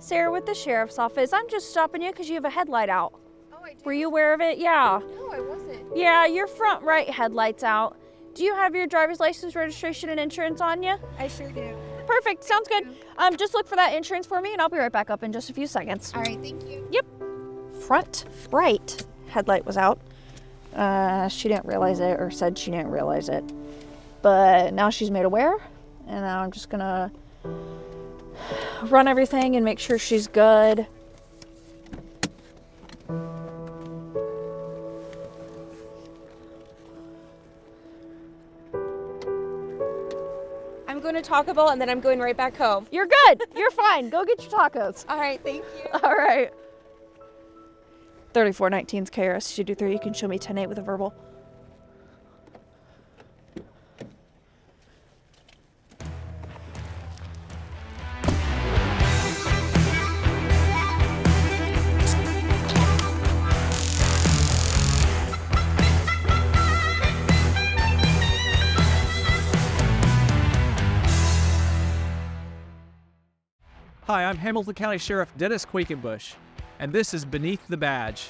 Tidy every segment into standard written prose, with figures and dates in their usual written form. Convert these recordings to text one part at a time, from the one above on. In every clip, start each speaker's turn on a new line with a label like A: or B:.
A: Sarah with the sheriff's office. I'm just stopping you because you have a headlight out.
B: Oh, I do?
A: Were you aware of it? Yeah.
B: No, I wasn't.
A: Yeah, your front right headlight's out. Do you have your driver's license, registration, and insurance on you?
B: I sure do.
A: Perfect, sounds good. Just look for that insurance for me and I'll be right back up in just a few seconds.
B: All right, thank you.
A: Yep. Front right headlight was out. She didn't realize it, or said she didn't realize it. But now she's made aware, and now I'm just gonna run everything and make sure she's good.
B: I'm going to Taco Bell and then I'm going right back home.
A: You're good. You're fine. Go get your tacos.
B: All right, thank you.
A: All right. 3419's KRS 223. You can show me 10-8 with a verbal.
C: Hi, I'm Hamilton County Sheriff Dennis Quakenbush, and this is Beneath the Badge.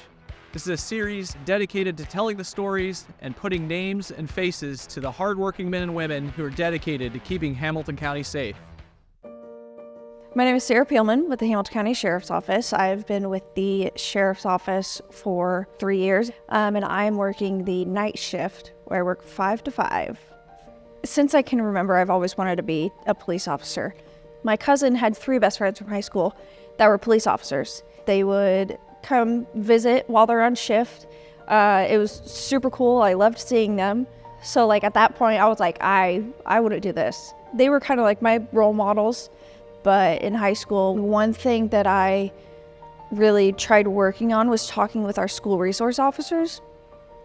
C: This is a series dedicated to telling the stories and putting names and faces to the hardworking men and women who are dedicated to keeping Hamilton County safe.
A: My name is Sarah Peelman with the Hamilton County Sheriff's Office. I've been with the Sheriff's Office for 3 years, and I'm working the night shift where I work 5 to 5. Since I can remember, I've always wanted to be a police officer. My cousin had 3 best friends from high school that were police officers. They would come visit while they're on shift. It was super cool. I loved seeing them. So like at that point, I was like, I want to do this. They were kind of like my role models. But in high school, one thing that I really tried working on was talking with our school resource officers,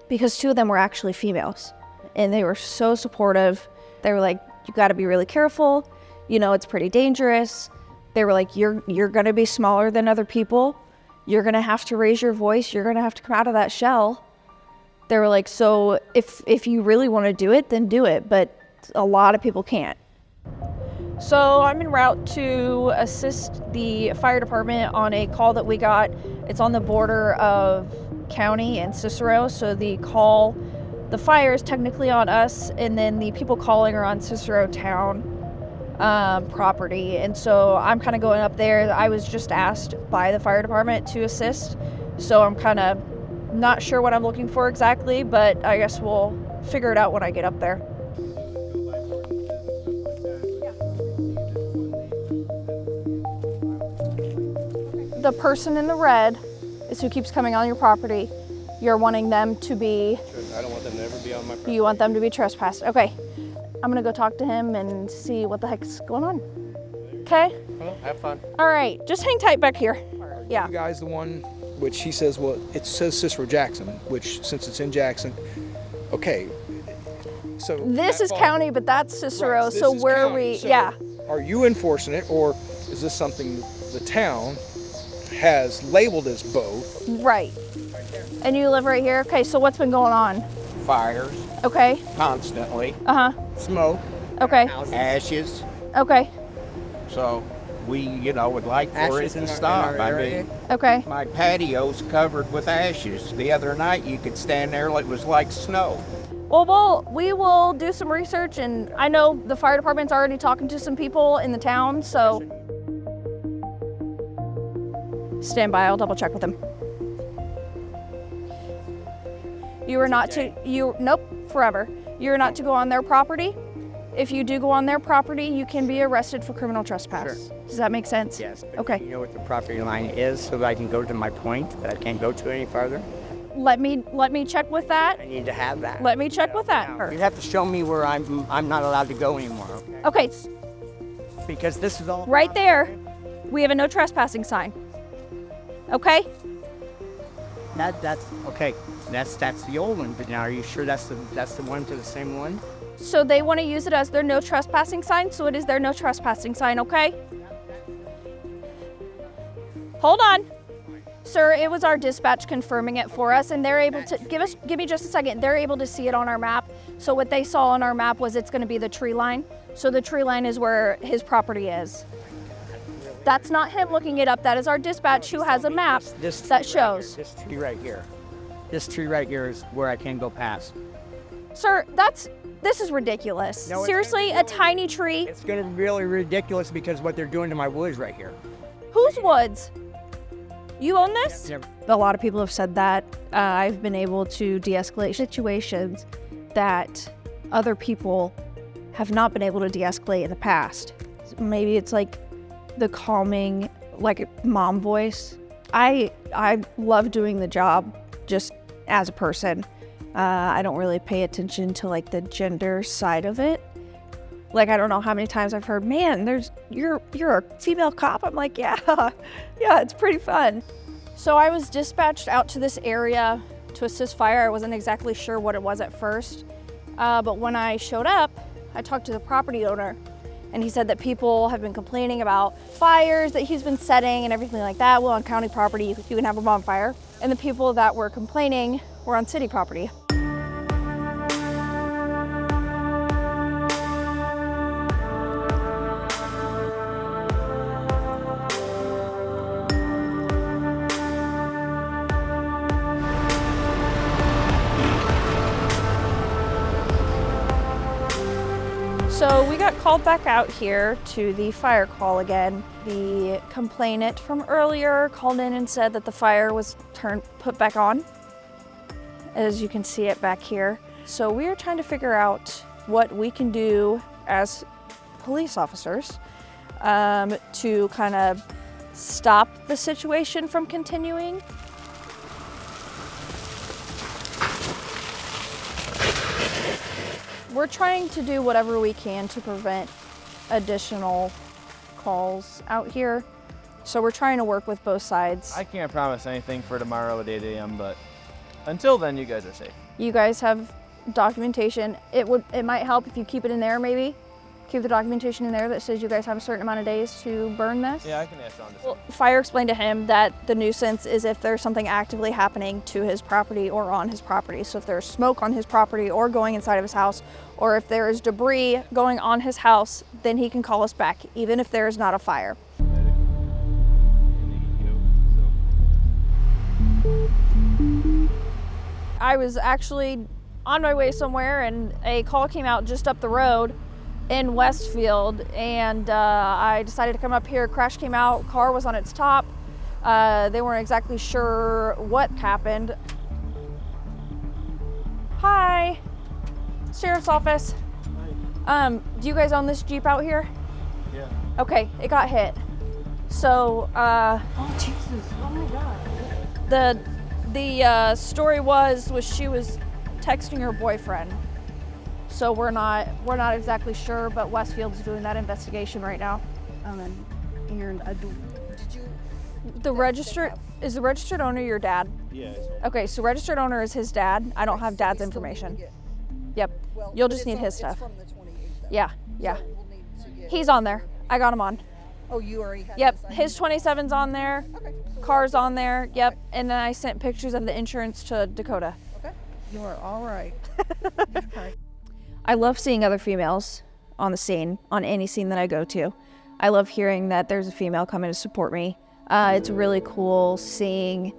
A: because 2 of them were actually females. And they were so supportive. They were like, you got to be really careful. You know, it's pretty dangerous. They were like, you're going to be smaller than other people. You're going to have to raise your voice. You're going to have to come out of that shell. They were like, so if you really want to do it, then do it. But a lot of people can't. So I'm en route to assist the fire department on a call that we got. It's on the border of county and Cicero. So the fire is technically on us, and then the people calling are on Cicero town property. And so I'm kind of going up there. I was just asked by the fire department to assist. So I'm kind of not sure what I'm looking for exactly, but I guess we'll figure it out when I get up there. The person in the red is who keeps coming on your property. You're wanting them to be...
D: I don't want them to ever be on my property.
A: You want them to be trespassed. Okay. I'm gonna go talk to him and see what the heck's going on. Okay?
D: Well, have fun.
A: All right, just hang tight back here. Yeah.
E: You guys the one, which he says, well, it says Cicero Jackson, which since it's in Jackson, okay. So
A: This is county, but that's Cicero,
E: Right,
A: so
E: this is
A: where
E: county.
A: we,
E: So
A: yeah.
E: Are you enforcing it, or is this something the town has labeled as both?
A: Right. And you live right here? Okay, so what's been going on?
F: Fires
A: Okay,
F: constantly,
A: uh-huh,
F: smoke,
A: okay,
F: ashes.
A: okay,
F: So we, would like for it to stop. I mean,
A: okay.
F: my patio's covered with ashes. The other night you could stand there, it was like snow.
A: Well, we will do some research, and I know the fire department's already talking to some people in the town, so. Stand by, I'll double check with them. You are not to, nope, forever. You are not to go on their property. If you do go on their property, you can be arrested for criminal trespass.
G: Sure.
A: Does that make sense?
G: Yes. But
A: Okay.
G: do you know what the property line is so that I can go to my point that I can't go to any farther?
A: Let me check with that.
G: I need to have that.
A: Let me check with that.
G: You have to show me where I'm not allowed to go anymore. Okay?
A: Okay,
G: Because this is all
A: right there, we have a no trespassing sign. Okay?
G: That's okay. That's the old one. But now, are you sure that's the one to the same one?
A: So they want to use it as their no trespassing sign, so it is their no trespassing sign, okay? Hold on. Sir, it was our dispatch confirming it for us, and they're able to, give me just a second, they're able to see it on our map. So what they saw on our map was it's gonna be the tree line. So the tree line is where his property is.
H: That's not him looking it up. That is our dispatch who has a map that shows.
G: This tree right here. This tree right here is where I can go past.
H: Sir, this is ridiculous.
G: No, it's
H: Seriously,
G: gonna
H: a
G: be
H: tiny tree.
G: It's gonna be really ridiculous because what they're doing to my woods right here.
H: Whose woods? You own this?
A: A lot of people have said that I've been able to de-escalate situations that other people have not been able to de-escalate in the past. Maybe it's like the calming, like mom voice. I love doing the job just as a person. I don't really pay attention to like the gender side of it. Like, I don't know how many times I've heard, man, you're a female cop. I'm like, yeah, it's pretty fun.
H: So I was dispatched out to this area to assist fire. I wasn't exactly sure what it was at first. But when I showed up, I talked to the property owner, and he said that people have been complaining about fires that he's been setting and everything like that. Well, on county property, you can have a bonfire. And the people that were complaining were on city property. So we got called back out here to the fire call again. The complainant from earlier called in and said that the fire was put back on, as you can see it back here. So we are trying to figure out what we can do as police officers to kind of stop the situation from continuing. We're trying to do whatever we can to prevent additional calls out here. So we're trying to work with both sides.
I: I can't promise anything for tomorrow at 8 a.m., but until then, you guys are safe.
H: You guys have documentation. It might help if you keep it in there, maybe. Keep the documentation in there that says you guys have a certain amount of days to burn this.
I: Yeah, I can ask Sean to
H: Well, fire explained to him that the nuisance is if there's something actively happening to his property or on his property. So if there's smoke on his property or going inside of his house, or if there is debris going on his house, then he can call us back, even if there is not a fire. I was actually on my way somewhere and a call came out just up the road in Westfield, and I decided to come up here. Crash came out, car was on its top. They weren't exactly sure what happened. Hi, Sheriff's Office. Do you guys own this Jeep out here?
I: Yeah.
H: Okay, it got hit. So, oh Jesus, oh my God. The story was she was texting her boyfriend. So we're not exactly sure, but Westfield's doing that investigation right now. Is the registered owner your dad?
I: Yeah.
H: Okay, so registered owner is his dad. I don't have dad's information. Yep. You'll just need his stuff. Yeah. He's on there. I got him on.
B: Oh, you already have
H: Yep. His 27's on there.
B: Okay.
H: Car's on there. Yep. And then I sent pictures of the insurance to Dakota.
B: Okay. You are all right. Okay.
A: I love seeing other females on the scene, on any scene that I go to. I love hearing that there's a female coming to support me. It's really cool seeing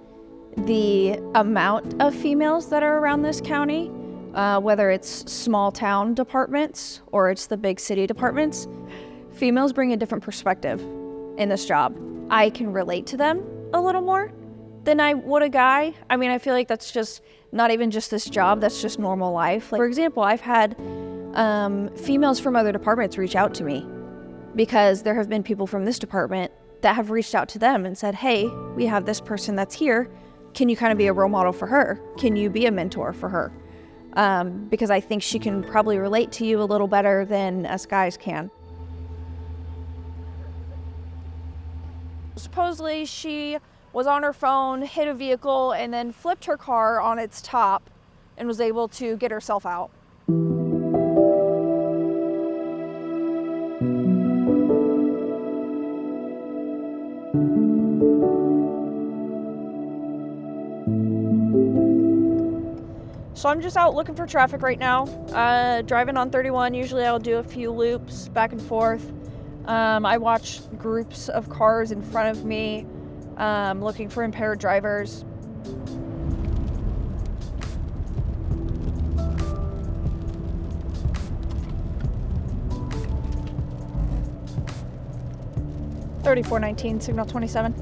A: the amount of females that are around this county, whether it's small town departments or it's the big city departments. Females bring a different perspective in this job. I can relate to them a little more than I would a guy. I mean, I feel like that's just not even just this job, that's just normal life. Like, for example, I've had females from other departments reach out to me because there have been people from this department that have reached out to them and said, hey, we have this person that's here. Can you kind of be a role model for her? Can you be a mentor for her? Because I think she can probably relate to you a little better than us guys can.
H: Supposedly she was on her phone, hit a vehicle, and then flipped her car on its top and was able to get herself out. So I'm just out looking for traffic right now, driving on 31. Usually I'll do a few loops back and forth. I watched groups of cars in front of me looking for impaired drivers. .3419, signal 27.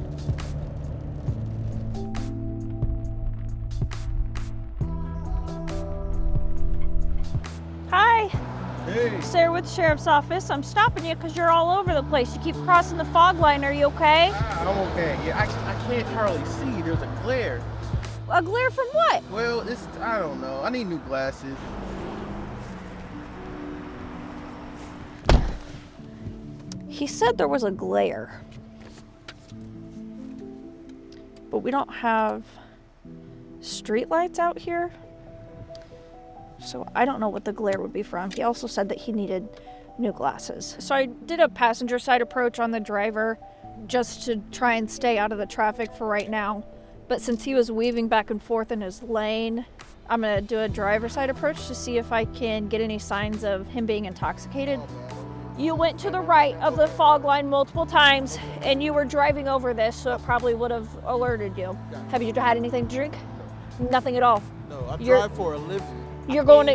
H: Hi.
I: Hey.
H: Sarah with the Sheriff's Office. I'm stopping you because you're all over the place. You keep crossing the fog line. Are you okay?
I: I'm okay. Yeah, I can't hardly see. There's a glare.
H: A glare from what?
I: Well, I don't know. I need new glasses.
H: He said there was a glare. But we don't have street lights out here. So I don't know what the glare would be from. He also said that he needed new glasses. So I did a passenger side approach on the driver just to try and stay out of the traffic for right now. But since he was weaving back and forth in his lane, I'm gonna do a driver side approach to see if I can get any signs of him being intoxicated. You went to the right of the fog line multiple times and you were driving over this, so it probably would have alerted you. Have you had anything to drink? Nothing at all.
I: No, I
H: You're-
I: drive for a living.
H: You're going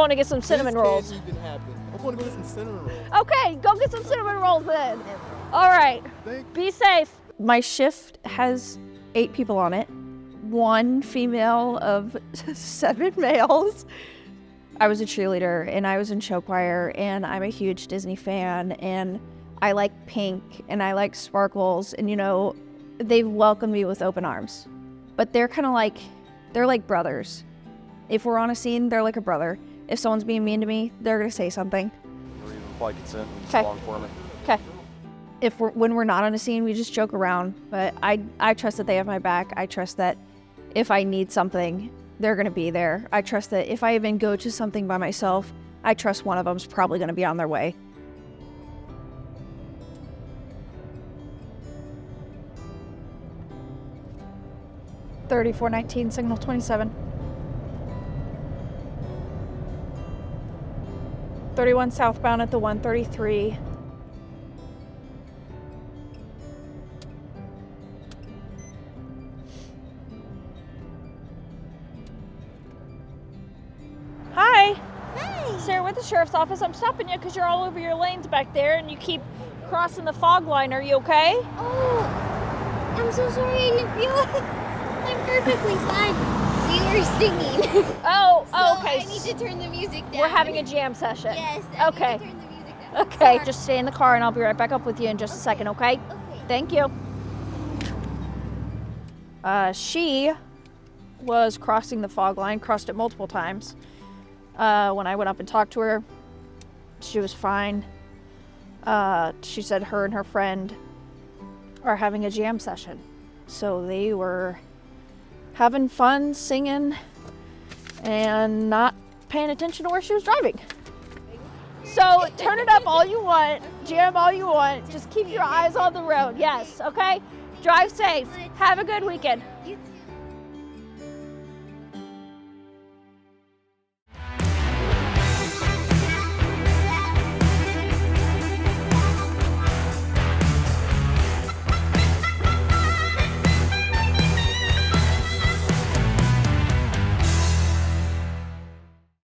H: to get some cinnamon rolls.
I: This can't even happen. I want to get some cinnamon rolls.
H: Okay, go get some cinnamon rolls then. All right, be safe. My shift has 8 people on it, 1 female of 7 males. I was a cheerleader and I was in show choir and I'm a huge Disney fan and I like pink and I like sparkles and they've welcomed me with open arms. But they're like brothers. If we're on a scene, they're like a brother. If someone's being mean to me, they're gonna say something.
I: Or even apply consent.
H: Okay.
I: Long for me.
H: Okay. When we're not on a scene, we just joke around. But I trust that they have my back. I trust that if I need something, they're gonna be there. I trust that if I even go to something by myself, I trust one of them's probably gonna be on their way. .3419, signal 27. 31 southbound at the 133. Hi.
J: Hi.
H: Sarah with the Sheriff's Office. I'm stopping you because you're all over your lanes back there and you keep crossing the fog line. Are you okay?
J: Oh, I'm so sorry. I didn't realize. I'm perfectly fine. We were singing.
H: Oh,
J: So
H: okay.
J: I need to turn the music down.
H: We're having a jam session.
J: Yes. I
H: Okay.
J: Need to turn the music down.
H: Okay,
J: Sorry.
H: just stay in the car and I'll be right back up with you in just a second, okay?
J: Okay.
H: Thank you. She was crossing the fog line, crossed it multiple times. When I went up and talked to her, she was fine. She said her and her friend are having a jam session. So they were having fun singing and not paying attention to where she was driving. So turn it up all you want, jam all you want, just keep your eyes on the road, yes, okay? Drive safe, have a good weekend.